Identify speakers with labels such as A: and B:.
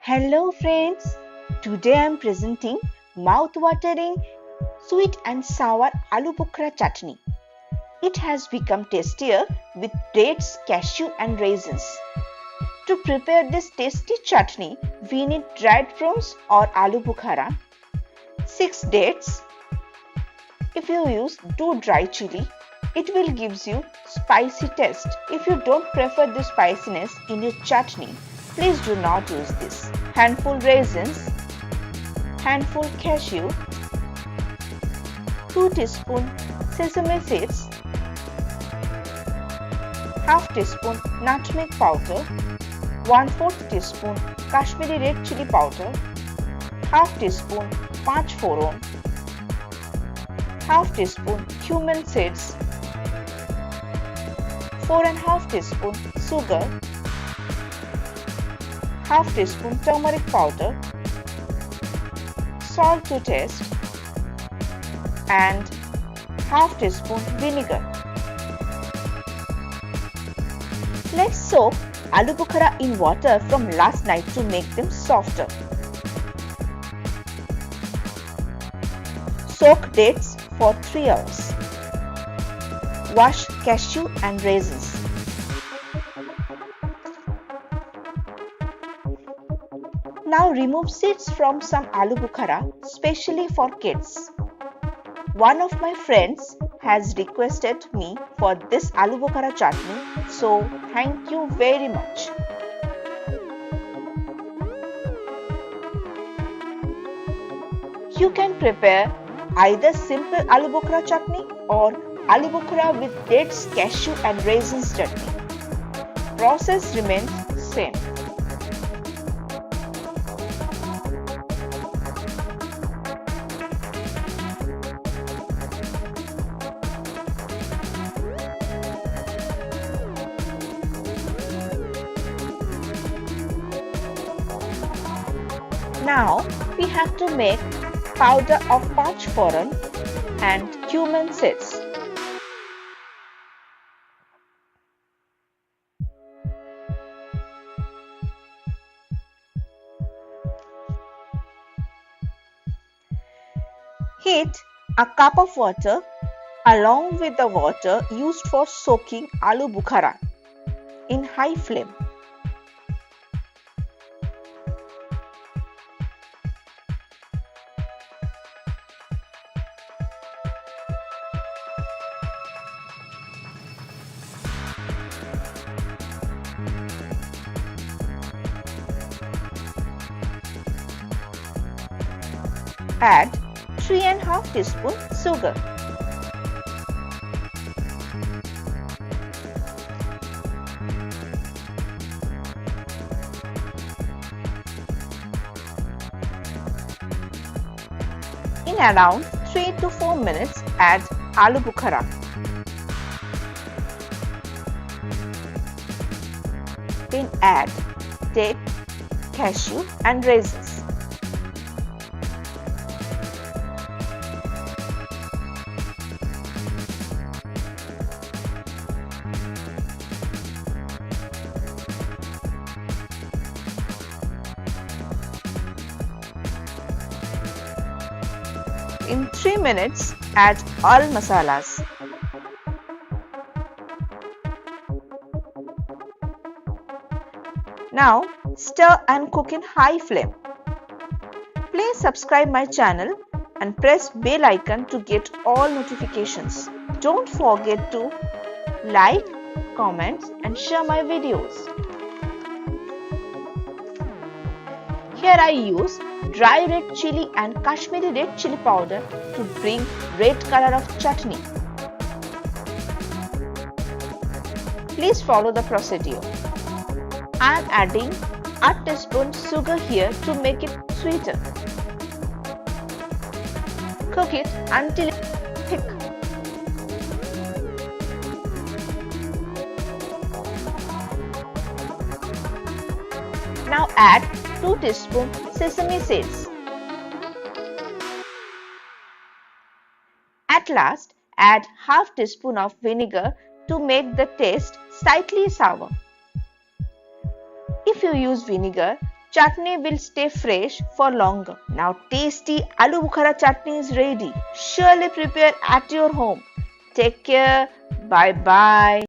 A: Hello friends, today I am presenting mouth-watering sweet and sour Aloo Bukhara Chatney. It has become tastier with dates, cashew and raisins. To prepare this tasty chutney, we need dried prawns or Aloo Bukhara, 6 dates. If you use 2 dry chili, it will give you spicy taste. If you don't prefer the spiciness in your chutney, please do not use this. Handful raisins, handful cashew, 2 teaspoon sesame seeds, half teaspoon nutmeg powder, 1/4 teaspoon Kashmiri red chili powder, half teaspoon panch foron, half teaspoon cumin seeds, 4.5 teaspoon sugar, half teaspoon turmeric powder, salt to taste, and half teaspoon vinegar. Let's soak Aloo Bukhara in water from last night to make them softer. Soak dates for 3 hours. Wash cashew and raisins. Now remove seeds from some Aloo Bukhara, specially for kids. One of my friends has requested me for this Aloo Bukhara chutney, so thank you very much. You can prepare either simple Aloo Bukhara chutney or Aloo Bukhara with dates, cashew and raisins chutney. Process remains same. Now we have to make powder of panch foron and cumin seeds. Heat a cup of water along with the water used for soaking Aloo Bukhara in high flame. Add 3.5 teaspoon sugar. In around 3 to 4 minutes, add Aloo Bukhara. Then add date, cashew and raisins. In 3 minutes, add all masalas. Now, stir and cook in high flame. Please subscribe my channel and press bell icon to get all notifications. Don't forget to like, comment and share my videos. Here I use dry red chili and Kashmiri red chili powder to bring red color of chutney. Please follow the procedure. I am adding a teaspoon sugar here to make it sweeter. Cook it until it's thick. Now add 2 teaspoon sesame seeds. At last, add half teaspoon of vinegar to make the taste slightly sour. If you use vinegar, chutney will stay fresh for longer. Now tasty Aloo Bukhara chutney is ready. Surely prepare at your home. Take care. Bye bye.